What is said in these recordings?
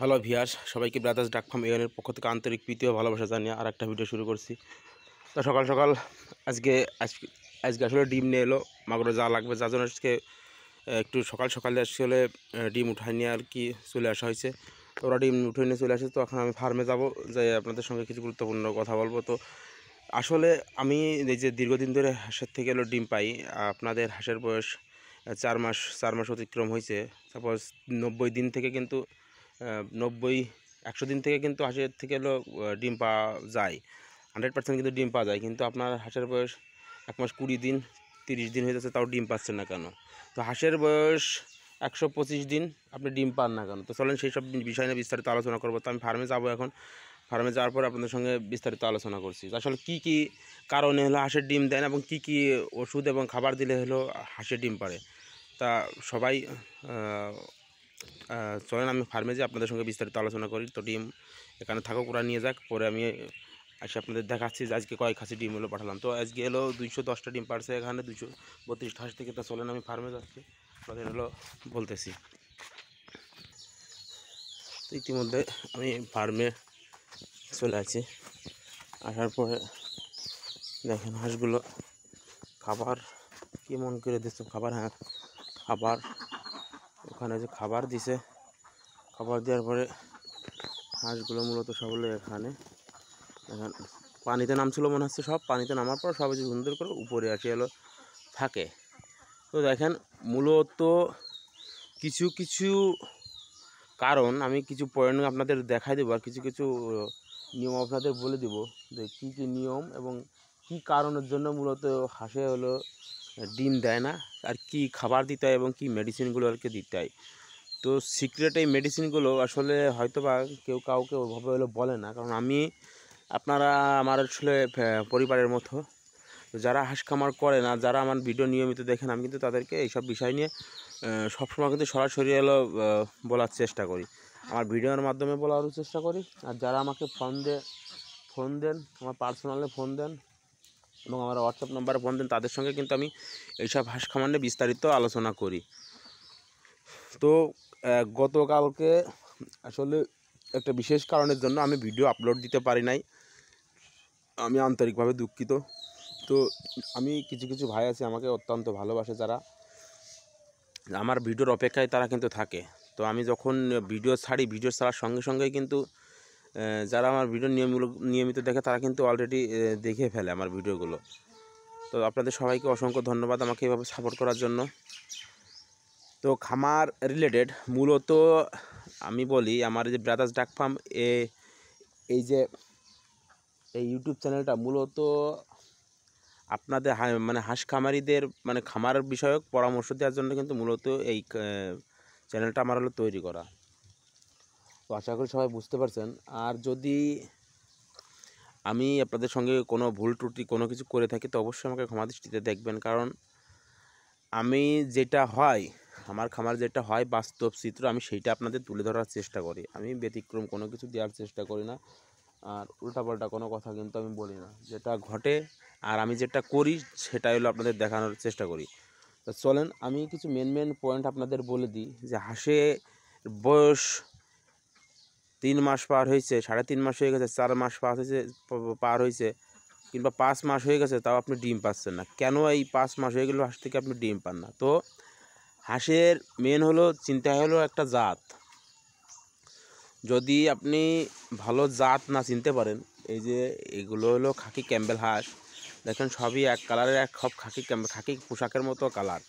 Hello ভিয়াস, সবাইকে brothers ডাক farm এর পক্ষ থেকে আন্তরিক প্রীতি ও ভালোবাসা জানিয়ে আর একটা ভিডিও শুরু করছি। তো সকাল সকাল আজকে আজকে আজকে আসলে ডিম নিয়ে এলো মাগুরে যা লাগবে, যার জন্য আজকে একটু সকাল সকালে আসলে ডিম উঠাই নিয়ে আর কি চলে আসা হয়েছে। তো ওরা ডিম উঠে নিয়ে চলে আসে। তো এখন আমি ফার্মে যাব, যাই আপনাদের সঙ্গে কিছু গুরুত্বপূর্ণ কথা বলবো। তো আসলে আমি এই যে দীর্ঘদিন ধরে হাঁসের থেকে এলো ডিম পাই। আপনাদের হাঁসের বয়স 4 মাস অতিক্রম হয়েছে। সাপোজ 90 দিন থেকে কিন্তু 90-100 দিন থেকে কিন্তু হাঁসের থেকে হলো ডিম পাওয়া যায়। 100% কিন্তু ডিম পাওয়া যায়। কিন্তু আপনার হাঁসের বয়স 1 মাস 20 দিন 30 দিন হয়ে যাচ্ছে, তাও ডিম পাচ্ছেন না কেন? তো হাঁসের বয়স 125 দিন আপনি ডিম পান না কেন? তো চলেন সেই সব বিষয় নিয়ে বিস্তারিত আলোচনা করবো। তো আমি ফার্মে যাবো এখন। ফার্মে যাওয়ার পর আপনাদের সঙ্গে বিস্তারিত আলোচনা করছি। আসলে কী কী কারণে হলো হাঁসের ডিম দেয় না এবং কী কী ওষুধ এবং খাবার দিলে হলো হাঁসের ডিম পারে, তা সবাই চলেন আমি ফার্মে যেয়ে আপনাদের সঙ্গে বিস্তারিত আলোচনা করি। তো ডিম এখানে থাকুক, ওরা নিয়ে যাক, পরে আমি এসে আপনাদের দেখাচ্ছি যে আজকে কয় খাসি ডিম হলো পাঠালাম। তো আজকে হলো 210টা ডিম পারছে এখানে, 232টা হাঁস থেকে। তো চলেন আমি ফার্মে যাচ্ছি, আপনাদের হলো বলতেছি। তো ইতিমধ্যে আমি ফার্মে চলে আসছি। আসার পরে দেখেন হাঁসগুলো খাবার কেমন করে দিচ্ছে। খাবার, হ্যাঁ খাবার, ওখানে যে খাবার দিছে, খাবার দেওয়ার পরে হাঁসগুলো মূলত সব হলো এখানে দেখেন পানিতে নামছিল মনে হচ্ছে। সব পানিতে নামার পর সব যে সুন্দর করে উপরে আসে এলো থাকে। তো দেখেন মূলত কিছু কিছু কারণ, আমি কিছু পয়েন্ট আপনাদের দেখাই দেবো আর কিছু কিছু নিয়ম আপনাদের বলে দেবো যে কী কী নিয়ম এবং কী কারণের জন্য মূলত হাঁসে হলো ডিম দেয় না, আর কি খাবার দিতে হয় এবং কী মেডিসিনগুলো আর কি দিতে হয়। তো সিক্রেট এই মেডিসিনগুলো আসলে হয়তো বা কেউ কাউকে ওভাবে হলো বলে না, কারণ আপনারা আমার আসলে পরিবারের মতো। তো যারা হাঁস খামার করে না, যারা আমার ভিডিও নিয়মিত দেখেন, আমি কিন্তু তাদেরকে এইসব বিষয় নিয়ে সবসময় কিন্তু সরাসরি হলো বলার চেষ্টা করি, আমার ভিডিওর মাধ্যমে বলারও চেষ্টা করি। আর যারা আমাকে ফোন দেন, আমার পার্সোনালে ফোন দেন এবং আমার হোয়াটসঅ্যাপ নাম্বারে ফোন দেন, তাদের সঙ্গে কিন্তু আমি এইসব হাঁস খামার নিয়ে বিস্তারিত আলোচনা করি। তো গতকালকে আসলে একটা বিশেষ কারণের জন্য আমি ভিডিও আপলোড দিতে পারি নাই, আমি আন্তরিকভাবে দুঃখিত। তো আমি কিছু কিছু ভাই আছে আমাকে অত্যন্ত ভালোবাসে, যারা আমার ভিডিওর অপেক্ষায় তারা কিন্তু থাকে। তো আমি যখন ভিডিও ছাড়ি, ভিডিও ছাড়ার সঙ্গে সঙ্গেই কিন্তু যারা আমার ভিডিও নিয়মিত দেখে তারা কিন্তু অলরেডি দেখে ফেলে আমার ভিডিওগুলো। তো আপনাদের সবাইকে অসংখ্য ধন্যবাদ আমাকে এভাবে সাপোর্ট করার জন্য। তো খামার রিলেটেড মূলত আমি বলি, আমার যে ব্রাদার্স ডাক ফার্ম এই যে এই ইউটিউব চ্যানেলটা মূলত আপনাদের মানে হাঁস খামারিদের মানে খামার বিষয়ক পরামর্শ দেওয়ার জন্য কিন্তু মূলত এই চ্যানেলটা আমার হলো তৈরি করা। তো আশা করি সবাই বুঝতে পারছেন। আর যদি আমি আপনাদের সঙ্গে কোনো ভুল ত্রুটি কোনো কিছু করে থাকি, তো অবশ্যই আমাকে ক্ষমা দৃষ্টিতে দেখবেন, কারণ আমি যেটা হয় আমার খামার যেটা হয় বাস্তব চিত্র, আমি সেইটা আপনাদের তুলে ধরার চেষ্টা করি। আমি ব্যতিক্রম কোনো কিছু দেওয়ার চেষ্টা করি না, আর উল্টাপাল্টা কোনো কথা কিন্তু আমি বলি না। যেটা ঘটে আর আমি যেটা করি সেটাই হলো আপনাদের দেখানোর চেষ্টা করি। তো চলেন আমি কিছু মেন পয়েন্ট আপনাদের বলে দিই। যে হাঁসে বয়স 3 মাস পার হয়েছে, 3.5 মাস হয়ে গেছে, 4 মাস পার হয়েছে কিংবা 5 মাস হয়ে গেছে, তাও আপনি ডিম পাচ্ছেন না কেন? এই 5 মাস হয়ে গেল হাঁস থেকে আপনি ডিম পান না। তো হাঁসের মেন হলো চিন্তা হলো একটা জাত। যদি আপনি ভালো জাত না চিনতে পারেন, এই যে এগুলো হলো খাকি ক্যাম্বেল হাঁস, দেখেন সবই এক কালারের, এক সব খাকি পোশাকের মতো কালার,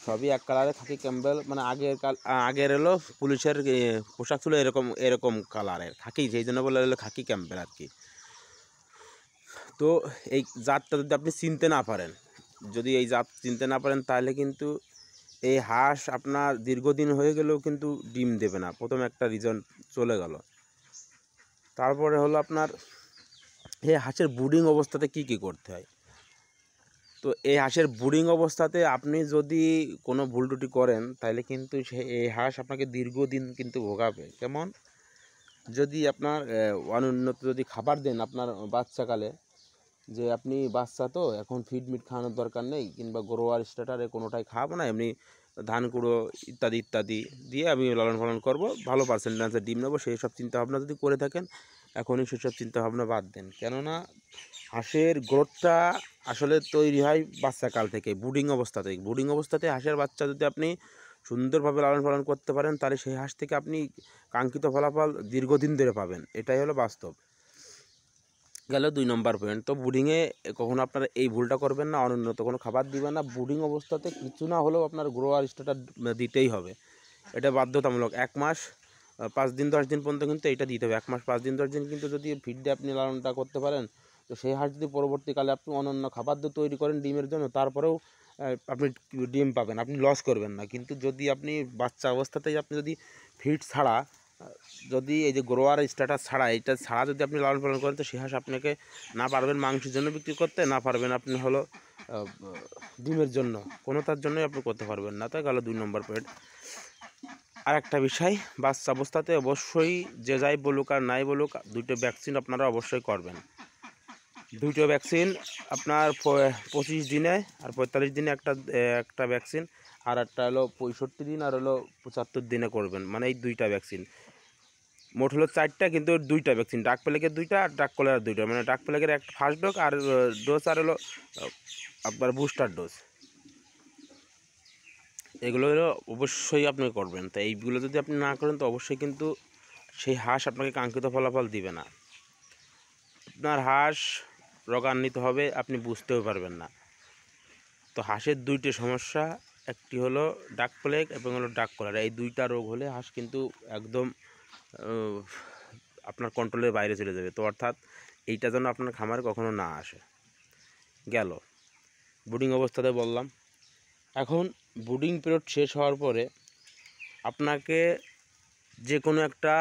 সবই এক কালারের খাকি ক্যাম্বেল। মানে আগের হলো পুলিশের পোশাক ছিল এরকম এরকম কালারের খাকি, সেই জন্য বলে হলো খাকি ক্যাম্বেল আর কি। তো এই জাতটা যদি আপনি চিনতে না পারেন, যদি এই জাত চিনতে না পারেন, তাহলে কিন্তু এই হাঁস আপনার দীর্ঘদিন হয়ে গেলেও কিন্তু ডিম দেবে না। প্রথম একটা রিজন চলে গেল। তারপরে হলো আপনার এই হাঁসের ব্রুডিং অবস্থাতে কি কি করতে হয়। তো এই হাঁসের ব্রুডিং অবস্থাতে আপনি যদি কোনো ভুল ত্রুটি করেন, তাহলে কিন্তু এই হাঁস আপনাকে দীর্ঘদিন কিন্তু ভোগাবে। কেমন? যদি আপনার অনুন্নত যদি খাবার দেন আপনার বাচ্চাকালে, যে আপনি বাচ্চা তো এখন ফিড মিট খাওয়ানোর দরকার নেই, কিংবা গ্রোয়ার স্টার্টারে কোনোটাই খাওয়াবো না, এমনি ধান কুড়ো ইত্যাদি ইত্যাদি দিয়ে আমি লালন পালন করব, ভালো পার্সেন্টেজে ডিম নেবো, সেই সব চিন্তাভাবনা যদি করে থাকেন এখনই সেসব চিন্তাভাবনা বাদ দেন। কেননা হাঁসের গ্রোথটা আসলে তৈরি হয় বাচ্চাকাল থেকে, বুডিং অবস্থাতে হাঁসের বাচ্চা যদি আপনি সুন্দরভাবে লালন পালন করতে পারেন তাহলে সেই হাঁস থেকে আপনি কাঙ্ক্ষিত ফলাফল দীর্ঘদিন ধরে পাবেন, এটাই হলো বাস্তব। গেল 2 নম্বর পয়েন্ট। তো বুডিংয়ে কখনো আপনারা এই ভুলটা করবেন না, অনুন্নত কোনো খাবার দিবেন না। বুডিং অবস্থাতে কিছু না হলেও আপনার গ্রোয়ার স্টার্টার দিতেই হবে, এটা বাধ্যতামূলক। 1 মাস 5 দিন 10 দিন পর্যন্ত কিন্তু এটা দিতে হবে। 1 মাস 5 দিন 10 দিন কিন্তু যদি ফিড দিয়ে আপনি লালনটা করতে পারেন, তো সেই হাঁস যদি পরবর্তীকালে আপনি অনন্য খাবার দিয়ে তৈরি করেন ডিমের জন্য, তারপরেও আপনি ডিম পাবেন, আপনি লস করবেন না। কিন্তু যদি আপনি বাচ্চা অবস্থাতেই আপনি যদি ফিড ছাড়া, যদি এই যে গ্রোয়ার স্ট্যাটাস ছাড়া, এইটা ছাড়া যদি আপনি লালন পালন করেন, তো সেই হাঁস আপনাকে না পারবেন মাংসের জন্য বিক্রি করতে, না পারবেন আপনি হলো ডিমের জন্য, কোনো তার জন্যই আপনি করতে পারবেন না। তাই গেল 2 নম্বর পয়েন্ট। আর একটা বিষয়, বাচ্চা অবস্থাতে অবশ্যই যে যাই বলুক আর নাই বলুক 2টো ভ্যাকসিন আপনারা অবশ্যই করবেন। 2টো ভ্যাকসিন আপনার 25 দিনে আর 45 দিনে একটা ভ্যাকসিন, আর একটা হলো 65 দিন আর হলো 75 দিনে করবেন, মানে এই 2টা ভ্যাকসিন। মোট হলো 4টা, কিন্তু 2টা ভ্যাকসিন, ডাক প্লেগের 2টা আর ডাক কলেরার 2টা, মানে ডাক প্লেগের একটা ফার্স্ট ডোজ আর হলো আপনার বুস্টার ডোজ। এগুলো হলো অবশ্যই আপনি করবেন। তো এইগুলো যদি আপনি না করেন তো অবশ্যই কিন্তু সেই হাঁস আপনাকে কাঙ্ক্ষিত ফলাফল দিবে না। আপনার হাঁস রোগান্বিত হবে, আপনি বুঝতেও পারবেন না। তো হাঁসের 2টি সমস্যা, একটি হলো ডাক প্লেগ এবং হলো ডাক কলেরা। এই 2টা রোগ হলে হাঁস কিন্তু একদম আপনার কন্ট্রোলের বাইরে চলে যাবে। তো অর্থাৎ এইটা যেন আপনার খামারে কখনো না আসে। গেল ব্রুডিং অবস্থাতে বললাম। এখন ব্রুডিং পিরিয়ড শেষ হওয়ার পরে আপনাকে যে কোনো একটা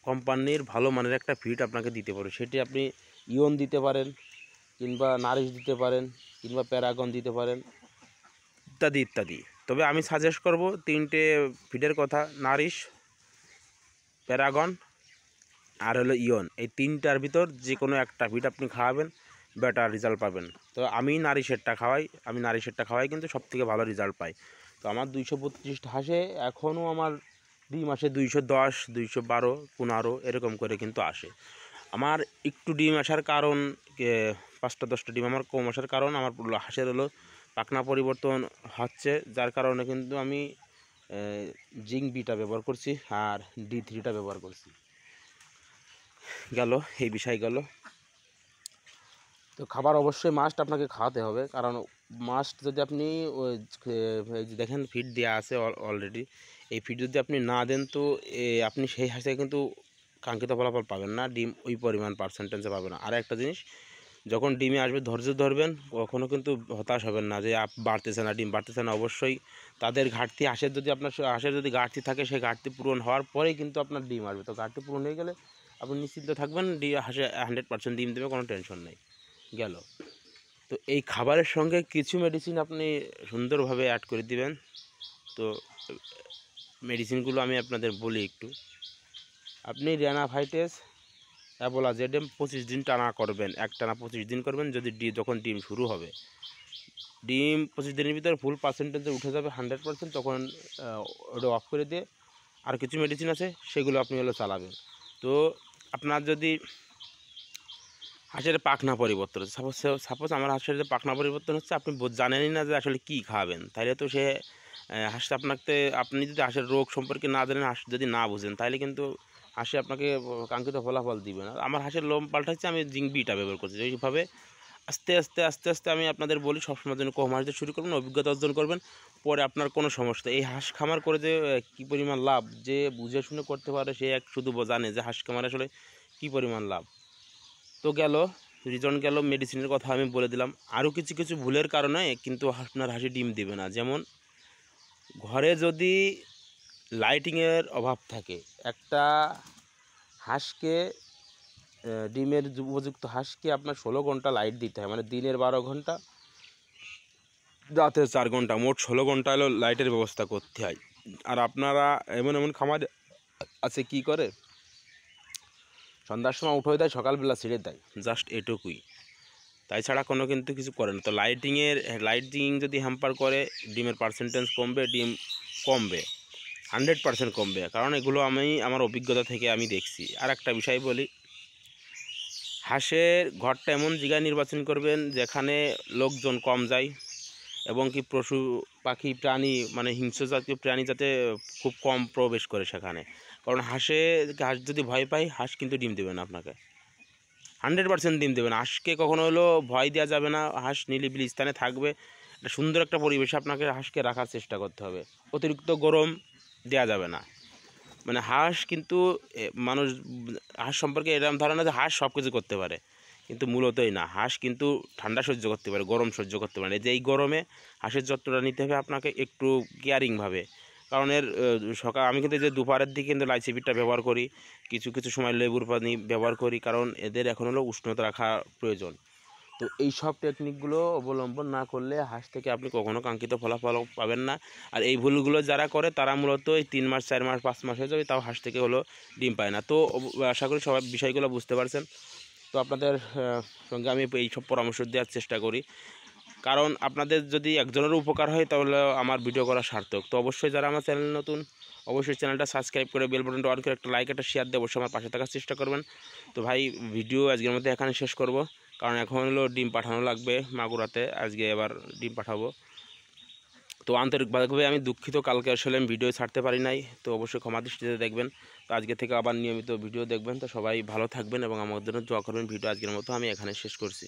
কোম্পানির ভালো মানের একটা ফিড আপনাকে দিতে পারে, সেটি আপনি ইয়ন দিতে পারেন, কিংবা নারিশ দিতে পারেন, কিংবা প্যারাগন দিতে পারেন, ইত্যাদি ইত্যাদি। তবে আমি সাজেস্ট করব 3টে ফিডের কথা, নারিশ, প্যারাগন আর হলো ইয়ন। এই 3টার ভিতর যে কোনো একটা ফিড আপনি খাওয়াবেন, বেটার রেজাল্ট পাবেন। তো আমি নারিশেরটা খাওয়াই কিন্তু সবথেকে ভালো রেজাল্ট পাই। তো আমার 232টা হাঁসে এখনও আমার ডিম আসে 210, 212, 15 এরকম করে কিন্তু আসে। আমার একটু ডিম আসার কারণ, 5টা 10টা ডিম আমার কম আসার কারণ, আমার হাঁসের হলো পাখনা পরিবর্তন হচ্ছে, যার কারণে কিন্তু আমি জিঙ্ক বিটা ব্যবহার করছি আর D3টা ব্যবহার করছি। গেল এই বিষয় গেল। তো খাবার অবশ্যই মাস্ট আপনাকে খাওয়াতে হবে, কারণ মাস্ট যদি আপনি দেখেন ফিড দেওয়া আছে অলরেডি, এই ফিড যদি আপনি না দেন তো আপনি সেই হাঁসে কিন্তু কাঙ্ক্ষিত ফলাফল পাবেন না, ডিম ওই পরিমাণ পার্সেন্টেজে পাবেন না। আর একটা জিনিস, যখন ডিমে আসবে ধৈর্য ধরবেন, কখনও কিন্তু হতাশ হবেন না যে বাড়তেছে না, ডিম বাড়তেছে না। অবশ্যই তাদের ঘাটতি, হাঁসের যদি ঘাটতি থাকে, সেই ঘাটতি পূরণ হওয়ার পরেই কিন্তু আপনার ডিম আসবে। তো ঘাটতি পূরণ হয়ে গেলে আপনি নিশ্চিন্ত থাকবেন হাঁসে 100% ডিম দেবে, কোনো টেনশন নেই। গেল। তো এই খাবারের সঙ্গে কিছু মেডিসিন আপনি সুন্দরভাবে অ্যাড করে দিবেন। তো মেডিসিনগুলো আমি আপনাদের বলি একটু। আপনি রেনাফাইটেস, অ্যাবোলা জেডএম 25 দিন টানা করবেন, একটানা 25 দিন করবেন। যদি যখন ডিম শুরু হবে, ডিম 25 দিনের ভিতরে ফুল পার্সেন্টেজে উঠে যাবে 100%, তখন ওটা অফ করে দিয়ে আর কিছু মেডিসিন আছে সেগুলো আপনি হলো চালাবেন। তো আপনার যদি হাঁসের পাখনা পরিবর্তন হচ্ছে, সাপোজ আমার হাঁসের যে পাখনা পরিবর্তন হচ্ছে, আপনি জানেনই না যে আসলে কী খাওয়াবেন, তাহলে তো সে হাঁসটা আপনি যদি হাঁসের রোগ সম্পর্কে না জানেন, হাঁস যদি না বুঝেন, তাহলে কিন্তু হাঁসে আপনাকে কাঙ্ক্ষিত ফলাফল দিবে না। আমার হাঁসের লোম পাল্টাচ্ছে, আমি জিঙ্ক বিটা ব্যবহার করছি। এইভাবে আস্তে আস্তে আস্তে আস্তে আমি আপনাদের বলি, সবসময় যেন কম হাঁস দিয়ে শুরু করবেন, অভিজ্ঞতা অর্জন করবেন, পরে আপনার কোনো সমস্যা। এই হাঁস খামার করে যে কী পরিমাণ লাভ, যে বুঝে শুনে করতে পারে সে শুধু জানে যে হাঁস খামার আসলে কী পরিমাণ লাভ। তো গেল রিজন, গেল মেডিসিনের কথা আমি বলে দিলাম। আরও কিছু কিছু ভুলের কারণে কিন্তু আপনার হাঁসি ডিম দিবে না। যেমন ঘরে যদি লাইটিংয়ের অভাব থাকে, একটা হাঁসকে, ডিমের উপযুক্ত হাঁসকে আপনার 16 ঘন্টা লাইট দিতে হয়, মানে দিনের 12 ঘন্টা, রাতের 4 ঘন্টা, মোট 16 ঘন্টা হলো লাইটের ব্যবস্থা করতে হয়। আর আপনারা এমন এমন খামার আছে কি করে, সন্ধ্যার সময় উঠে দেয়, সকালবেলা ছেড়ে দেয়, জাস্ট এটুকুই, তাই ছাড়া কোনো কিন্তু কিছু করে না। তো লাইটিং যদি হ্যাম্পার করে, ডিমের পার্সেন্টেজ কমবে, ডিম কমবে, 100% কমবে, কারণ এগুলো আমি আমার অভিজ্ঞতা থেকে আমি দেখছি। আর একটা বিষয় বলি, হাঁসের ঘরটা এমন জায়গায় নির্বাচন করবেন যেখানে লোকজন কম যায় এবং কি পশু পাখি প্রাণী মানে হিংস্র জাতীয় প্রাণী যাতে খুব কম প্রবেশ করে সেখানে। কারণ হাঁস যদি ভয় পায়, হাঁস কিন্তু ডিম দেবে না আপনাকে, 100% ডিম দেবে না। হাঁসকে কখনো হলো ভয় দেওয়া যাবে না, হাঁস নিরিবিলি স্থানে থাকবে, একটা সুন্দর একটা পরিবেশে আপনাকে হাঁসকে রাখার চেষ্টা করতে হবে। অতিরিক্ত গরম দেওয়া যাবে না। মানে হাঁস কিন্তু মানুষ হাঁস সম্পর্কে এরকম ধারণা যে হাঁস সব কিছু করতে পারে, কিন্তু মূলতই না। হাঁস কিন্তু ঠান্ডা সহ্য করতে পারে, গরম সহ্য করতে পারে। যে এই গরমে হাঁসের যত্নটা নিতে হবে আপনাকে একটু কেয়ারিংভাবে। কারণ এর আমি কিন্তু যে দুপুরের দিকে কিন্তু লাইসিপিটটা ব্যবহার করি, কিছু কিছু সময় লেবুর পানি ব্যবহার করি, কারণ এদের এখন হলো উষ্ণতা রাখা প্রয়োজন। তো এই সব টেকনিকগুলো অবলম্বন না করলে হাঁস থেকে আপনি কখনো কাঙ্ক্ষিত ফলাফল পাবেন না। আর এই ভুলগুলো যারা করে তারা মূলত এই 3 মাস 4 মাস 5 মাস হয়ে যাবে, তাও হাঁস থেকে হলো ডিম পায় না। তো আশা করি সবাই বিষয়গুলো বুঝতে পারছেন। তো আপনাদের সঙ্গে আমি এই সব পরামর্শ দেওয়ার চেষ্টা করি, কারণ আপনাদের যদি একজনেরও উপকার হয় তাহলে আমার ভিডিও করা সার্থক। তো অবশ্যই যারা আমার চ্যানেল নতুন, অবশ্যই চ্যানেলটা সাবস্ক্রাইব করে বেল বাটনটা অন করে একটা লাইক একটা শেয়ার দিয়ে অবশ্যই আমার পাশে থাকার চেষ্টা করবেন। তো ভাই ভিডিও আজকের মধ্যে এখানে শেষ করব, কারণ এখন হলো ডিম পাঠানো লাগবে মাগুরাতে, আজকে এবার ডিম পাঠাবো। তো আন্তরিকভাবে আমি দুঃখিত, কালকে আসলে আমি ভিডিও ছাড়তে পারি নাই, তো অবশ্যই ক্ষমা দৃষ্টিতে দেখবেন। তো আজকে থেকে আবার নিয়মিত ভিডিও দেখবেন। তো সবাই ভালো থাকবেন এবং আমার জন্য দোয়া করবেন। ভিডিও আজকের মতো আমি এখানে শেষ করছি।